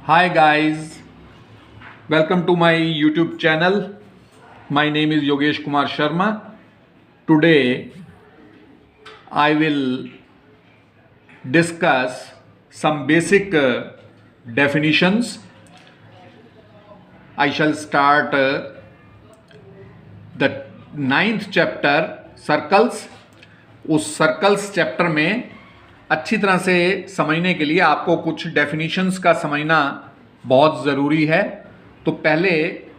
Hi guys, welcome to my YouTube channel. My name is Yogesh Kumar Sharma. Today I will discuss some basic definitions. I shall start the 9th chapter circles. उस circles chapter में अच्छी तरह से समझने के लिए आपको कुछ डेफिनेशंस का समझना बहुत ज़रूरी है। तो पहले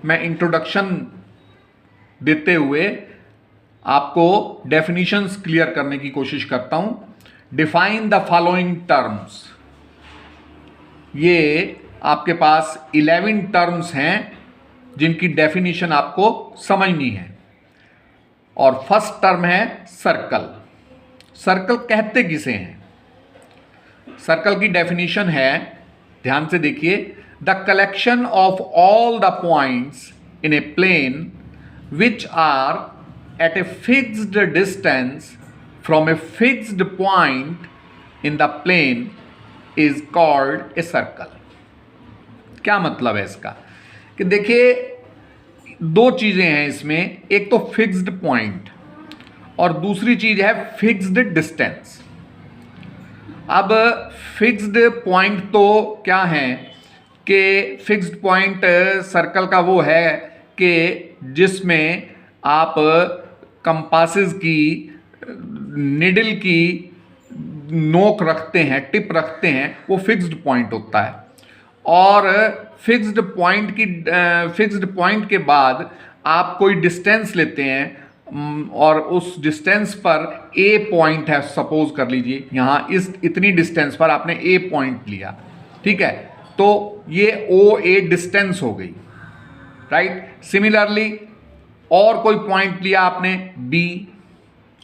मैं इंट्रोडक्शन देते हुए आपको डेफिनेशंस क्लियर करने की कोशिश करता हूं। Define the following terms. ये आपके पास 11 टर्म्स हैं जिनकी डेफिनेशन आपको समझनी है। और फर्स्ट टर्म है सर्कल। सर्कल कहते किसे हैं? सर्कल की डेफिनेशन है, ध्यान से देखिए, the collection of all the points in a plane which are at a fixed distance from a fixed point in the plane is called a circle. क्या मतलब है इसका? कि देखिए, दो चीजें हैं इसमें, एक तो फिक्स्ड पॉइंट और दूसरी चीज है फिक्स्ड डिस्टेंस। अब फिक्स्ड पॉइंट तो क्या है कि फिक्स्ड पॉइंट सर्कल का वो है कि जिसमें आप कंपासेस की निडल की नोक रखते हैं, टिप रखते हैं, वो फिक्स्ड पॉइंट होता है। और फिक्स्ड पॉइंट के बाद आप कोई डिस्टेंस लेते हैं और उस डिस्टेंस पर ए पॉइंट है, सपोज कर लीजिए यहाँ इतनी डिस्टेंस पर आपने ए पॉइंट लिया, ठीक है, तो ये ओ ए डिस्टेंस हो गई, राइट। सिमिलरली और कोई पॉइंट लिया आपने बी,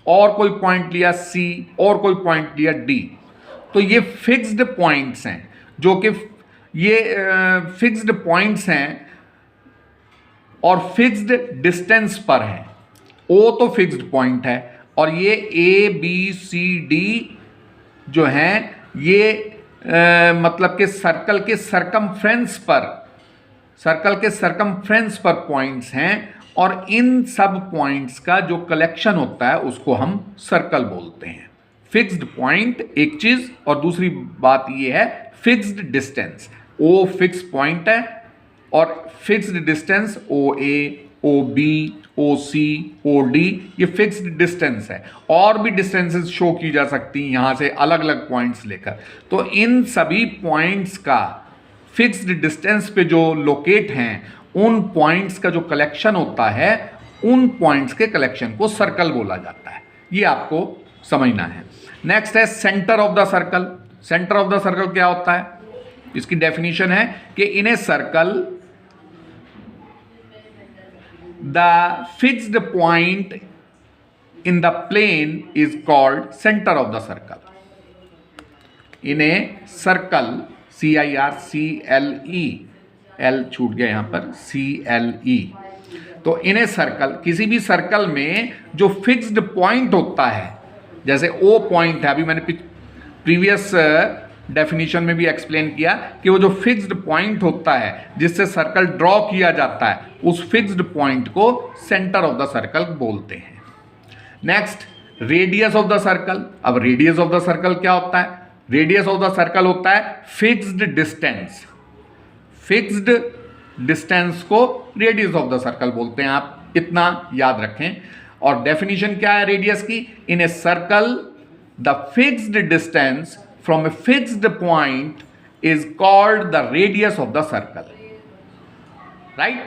और कोई पॉइंट लिया सी, और कोई पॉइंट लिया डी, तो ये फिक्स्ड पॉइंट्स हैं, जो कि ये फिक्स्ड पॉइंट्स हैं और फिक्स्ड डिस्टेंस पर हैं। ओ तो फिक्स्ड पॉइंट है और ये ए बी सी डी जो हैं ये मतलब कि सर्कल के सरकमफ्रेंस पर पॉइंट्स हैं, और इन सब पॉइंट्स का जो कलेक्शन होता है उसको हम सर्कल बोलते हैं। फिक्स्ड पॉइंट एक चीज, और दूसरी बात ये है फिक्स्ड डिस्टेंस। ओ फिक्स पॉइंट है और फिक्स्ड डिस्टेंस ओ ए, ओ बी, ओ सी, ओ डी, ये फिक्स्ड डिस्टेंस है। और भी डिस्टेंसेस शो की जा सकती हैं यहां से अलग अलग पॉइंट्स लेकर। तो इन सभी पॉइंट्स का फिक्स्ड डिस्टेंस पे जो लोकेट हैं, उन पॉइंट्स का जो कलेक्शन होता है, उन पॉइंट्स के कलेक्शन को सर्कल बोला जाता है। ये आपको समझना है। नेक्स्ट है centre of the circle. Centre of the circle क्या होता है? इसकी डेफिनेशन है कि in a circle the fixed point in the plane is called center of the circle. In a circle, CIRCLE, L छूट गया यहां पर, CLE। तो इन ए सर्कल, किसी भी सर्कल में जो फिक्स्ड पॉइंट होता है, जैसे O पॉइंट है, अभी मैंने प्रीवियस डेफिनेशन में भी एक्सप्लेन किया कि वो जो फिक्स्ड पॉइंट होता है जिससे सर्कल ड्रॉ किया जाता है, उस फिक्स्ड पॉइंट को सेंटर ऑफ द सर्कल बोलते हैं। Next, radius of the circle. अब रेडियस ऑफ द सर्कल क्या होता है? रेडियस ऑफ द सर्कल होता है फिक्स्ड डिस्टेंस। फिक्स्ड डिस्टेंस को रेडियस ऑफ द सर्कल बोलते हैं, आप इतना याद रखें। और डेफिनेशन क्या है रेडियस की? In a circle the fixed distance from a fixed point is called the radius of the circle, right?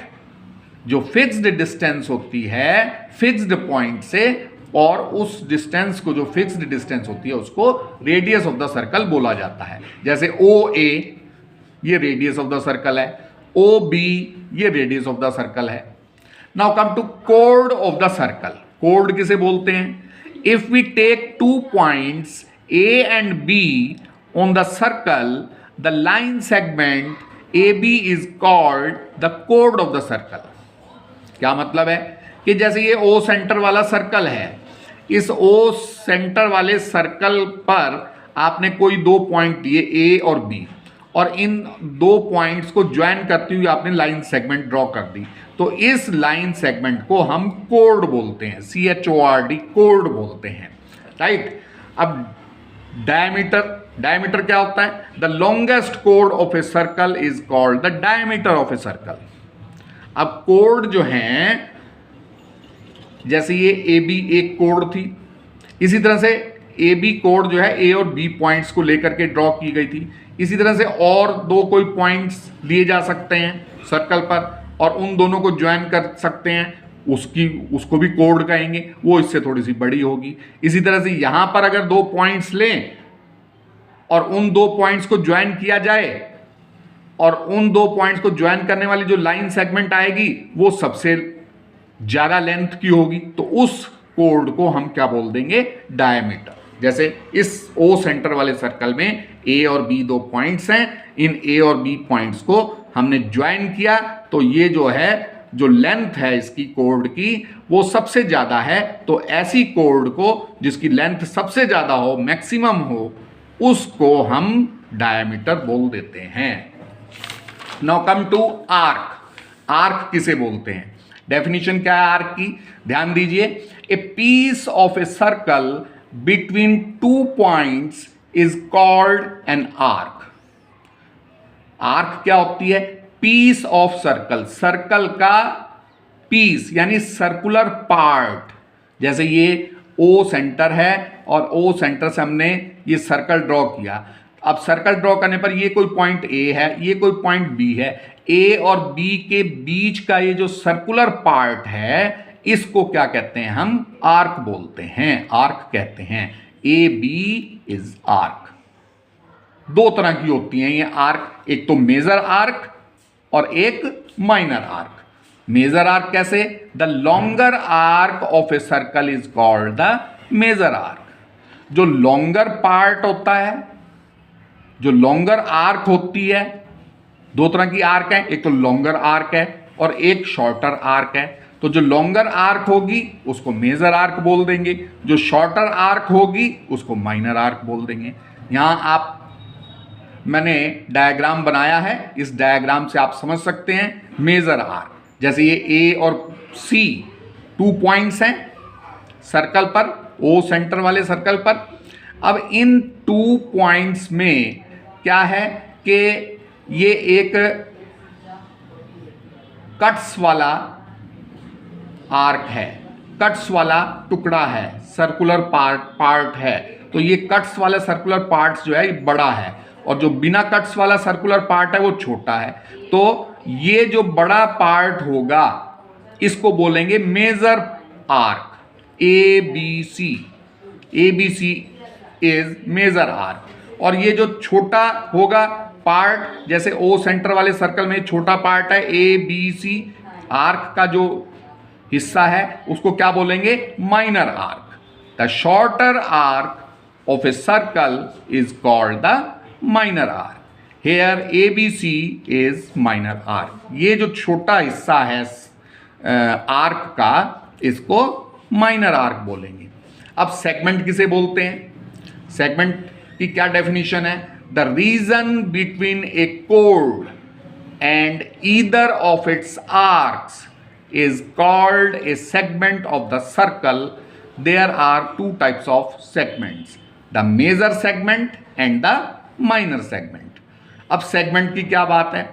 जो फिक्स्ड डिस्टेंस होती है फिक्स्ड पॉइंट से, और उस डिस्टेंस को, जो फिक्स्ड डिस्टेंस होती है, उसको रेडियस ऑफ द सर्कल बोला जाता है। जैसे ओ ए, ये रेडियस ऑफ द सर्कल है, ओ बी, ये रेडियस ऑफ द सर्कल है। नाउ कम टू कोड ऑफ द सर्कल। कोड किसे बोलते हैं? If we take 2 points A and B on the circle, the line segment AB is called the chord of the circle. क्या मतलब है? कि जैसे ये O सेंटर वाला सर्कल है, इस O सेंटर वाले सर्कल पर आपने कोई 2 पॉइंट दिए A और B, और इन दो पॉइंट्स को ज्वाइन करती हुई आपने लाइन सेगमेंट ड्रॉ कर दी, तो इस लाइन सेगमेंट को हम कोड बोलते हैं, CHORD, कोड बोलते हैं, राइट। अब डायमीटर क्या होता है? The longest code of a circle is called the diameter of a circle. अब कोड जो है, जैसे ये AB एक कोड थी, इसी तरह से AB कोड जो है A और B पॉइंट्स को लेकर के ड्रॉ की गई थी। इसी तरह से और दो कोई पॉइंट्स लिए जा सकते हैं सर्कल पर और उन दोनों को ज्वाइन कर सकते हैं, उसको भी कोड कहेंगे, वो इससे थोड़ी सी बड़ी होगी। इसी तरह से यहां पर अगर दो पॉइंट्स लें और उन दो पॉइंट्स को ज्वाइन किया जाए और उन दो पॉइंट्स को ज्वाइन करने वाली जो लाइन सेगमेंट आएगी वो सबसे ज्यादा लेंथ की होगी, तो उस कोड को हम क्या बोल देंगे? डायमीटर। जैसे इस O सेंटर वाले सर्कल में A और B दो पॉइंट्स हैं, इन A और B पॉइंट्स को हमने ज्वाइन किया, तो ये जो है, जो लेंथ है इसकी कोड की, वो सबसे ज्यादा है। तो ऐसी कोड को जिसकी लेंथ सबसे ज्यादा हो, मैक्सिमम हो, उसको हम डायमीटर बोल देते हैं। Now come to arc. Arc किसे बोलते हैं? डेफिनेशन क्या है आर्क की? ध्यान दीजिए, a piece of a circle between two points is called an arc. Arc क्या होती है? पीस ऑफ सर्कल, सर्कल का पीस यानी सर्कुलर पार्ट। जैसे ये O सेंटर है और O सेंटर से हमने ये सर्कल ड्रॉ किया। अब सर्कल ड्रॉ करने पर ये कोई पॉइंट A है, ये कोई पॉइंट B है। A और B के बीच का ये जो सर्कुलर पार्ट है, इसको क्या कहते हैं? हम आर्क बोलते हैं, आर्क कहते हैं। AB is arc. दो तरह की होती हैं ये आर्क, एक तो मेजर आर्क और एक माइनर आर्क। मेजर आर्क कैसे? The longer arc of a circle is called the major arc. जो लॉन्गर पार्ट होता है, जो लॉन्गर आर्क होती है, दो तरह की आर्क है, एक तो लॉन्गर आर्क है और एक शॉर्टर आर्क है। तो जो लॉन्गर आर्क होगी उसको मेजर आर्क बोल देंगे, जो शॉर्टर आर्क होगी उसको माइनर आर्क बोल देंगे। यहां मैंने डायग्राम बनाया है, इस डायग्राम से आप समझ सकते हैं मेजर आर्क। जैसे ये A और C टू पॉइंट्स हैं सर्कल पर, O सेंटर वाले सर्कल पर। अब इन टू पॉइंट्स में क्या है कि ये एक कट्स वाला आर्क है, कट्स वाला टुकड़ा है, सर्कुलर पार्ट है। तो ये कट्स वाला सर्कुलर पार्ट जो है ये बड़ा है और जो बिना कट्स वाला सर्कुलर पार्ट है वो छोटा है। तो ये जो बड़ा पार्ट होगा इसको बोलेंगे major arc, ABC। ABC is major arc. और ये जो छोटा होगा पार्ट, जैसे O सेंटर वाले सर्कल में छोटा पार्ट है ABC, आर्क का जो हिस्सा है उसको क्या बोलेंगे? Minor arc. The shorter arc of a circle is called the minor arc. Here ABC is minor arc. ये जो छोटा हिस्सा है आर्क का, इसको माइनर आर्क बोलेंगे। अब सेगमेंट किसे बोलते हैं? सेगमेंट की क्या डेफिनेशन है? The region between A code and either of its arcs is called a segment of the circle. There are two types of segments, the major segment and the minor segment. अब segment की क्या बात है?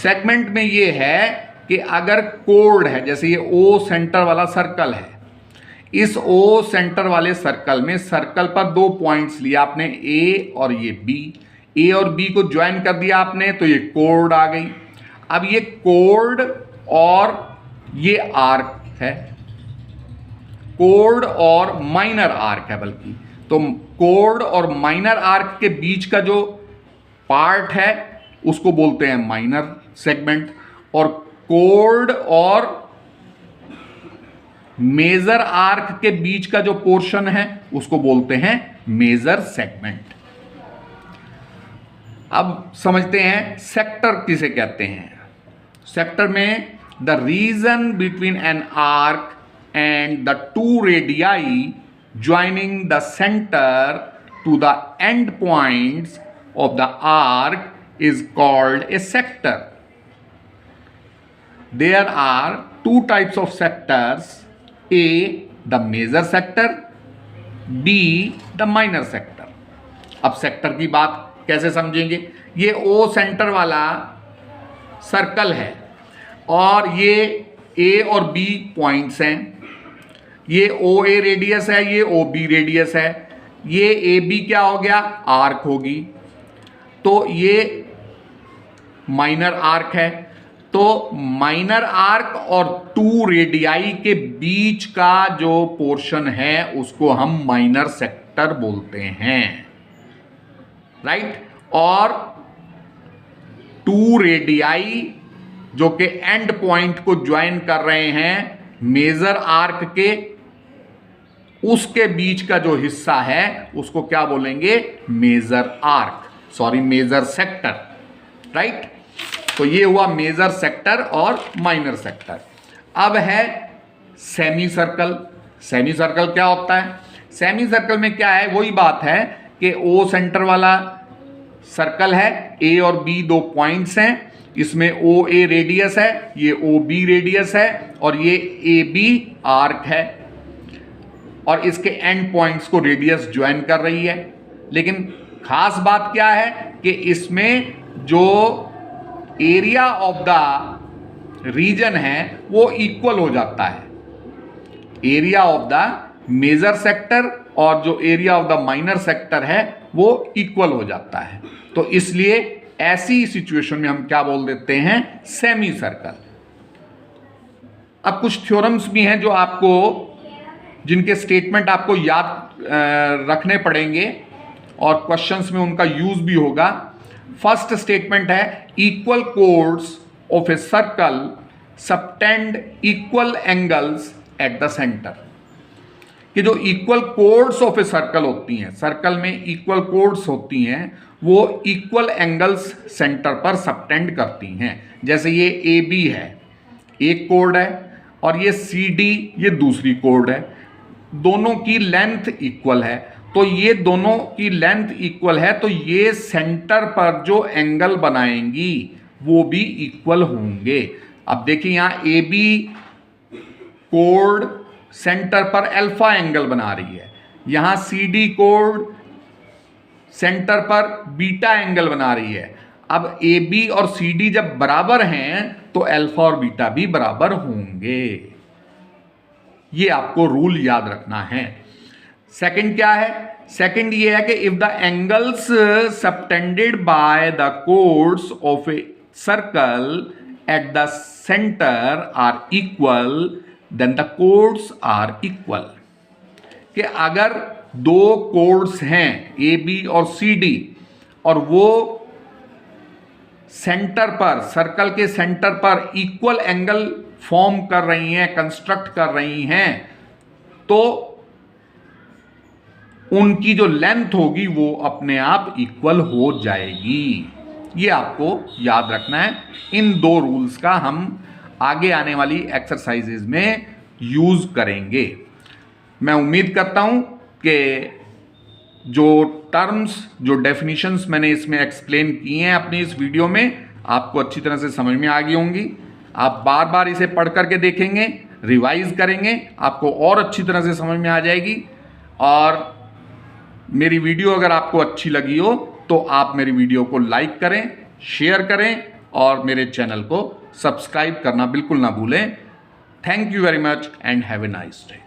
segment में ये है कि अगर कोड है, जैसे ये O सेंटर वाला सर्कल है, इस O सेंटर वाले सर्कल में सर्कल पर दो पॉइंट्स लिया आपने, A और ये B। A और B को ज्वाइन कर दिया आपने तो ये कोड आ गई। अब ये कोड और ये आर्क है, कोड और माइनर आर्क है बल्कि। तो कोड और माइनर आर्क के बीच का जो पार्ट है उसको बोलते हैं माइनर सेगमेंट, और कोड और मेजर आर्क के बीच का जो पोर्शन है उसको बोलते हैं मेजर सेगमेंट। अब समझते हैं सेक्टर किसे कहते हैं। सेक्टर में the region between an arc and the two radii joining the center to the end points of the arc is called a sector. There are two types of sectors, A the major sector, B the minor sector. अब sector की बात कैसे समझेंगे? ये O centre वाला circle है और ये A और B पॉइंट्स हैं, ये OA रेडियस है, ये OB रेडियस है, ये AB क्या हो गया? आर्क होगी, तो ये माइनर आर्क है। तो माइनर आर्क और टू रेडियाई के बीच का जो पोर्शन है उसको हम माइनर सेक्टर बोलते हैं, राइट। और टू रेडियाई जो कि एंड पॉइंट को ज्वाइन कर रहे हैं मेजर आर्क के, उसके बीच का जो हिस्सा है उसको क्या बोलेंगे? Major arc, sorry major sector, right. तो ये हुआ मेजर सेक्टर और माइनर सेक्टर। अब है सेमी सर्कल। सेमी सर्कल क्या होता है? सेमी सर्कल में क्या है? वही बात है कि ओ सेंटर वाला सर्कल है, ए और बी दो पॉइंट्स हैं, इसमें ओ ए रेडियस है, ये ओ बी रेडियस है और ये ए बी आर्क है और इसके एंड पॉइंट्स को रेडियस ज्वाइन कर रही है। लेकिन खास बात क्या है कि इसमें जो एरिया ऑफ द रीजन है वो इक्वल हो जाता है। Area of the major sector और जो area of the minor sector है वो इक्वल हो जाता है। तो इसलिए ऐसी सिचुएशन में हम क्या बोल देते हैं? Semi circle. अब कुछ थ्योरम्स भी हैं जो आपको, जिनके स्टेटमेंट आपको याद रखने पड़ेंगे और क्वेश्चंस में उनका यूज भी होगा। फर्स्ट स्टेटमेंट है equal chords of a circle subtend equal angles eight the centre. कि जो equal chords of a circle होती हैं, सर्कल में इक्वल कोर्ड्स होती हैं, वो इक्वल एंगल्स सेंटर पर सबटेंड करती हैं। जैसे ये ए बी है, एक कोर्ड है, और ये सी डी ये दूसरी कोर्ड है, दोनों की लेंथ इक्वल है। तो ये दोनों की लेंथ इक्वल है तो ये सेंटर पर जो एंगल बनाएंगी वो भी इक्वल होंगे। अब देखिए यहां ए बी कोर्ड सेंटर पर अल्फा एंगल बना रही है, यहां सी डी कोर्ड सेंटर पर बीटा एंगल बना रही है। अब ए बी और सी डी जब बराबर हैं तो अल्फा और बीटा भी बराबर होंगे। ये आपको रूल याद रखना है। सेकंड क्या है? सेकंड ये है कि if the angles subtended by the chords of a circle at the centre are equal then the chords are equal. कि अगर दो कोर्ड्स हैं ए बी और सी डी और वो सेंटर पर, सर्कल के सेंटर पर इक्वल एंगल फॉर्म कर रही हैं, कंस्ट्रक्ट कर रही हैं, तो उनकी जो लेंथ होगी वो अपने आप इक्वल हो जाएगी। ये आपको याद रखना है। इन दो रूल्स का हम आगे आने वाली एक्सरसाइजेज में यूज करेंगे। मैं उम्मीद करता हूं कि जो टर्म्स, जो डेफिनेशंस मैंने इसमें एक्सप्लेन किए हैं अपनी इस वीडियो में, आपको अच्छी तरह से समझ में आ गई होंगी। आप बार बार इसे पढ़ करके देखेंगे, रिवाइज करेंगे, आपको और अच्छी तरह से समझ में आ जाएगी। और मेरी वीडियो अगर आपको अच्छी लगी हो तो आप मेरी वीडियो को लाइक करें, शेयर करें और मेरे चैनल को सब्सक्राइब करना बिल्कुल ना भूलें। Thank you very much and have a nice day.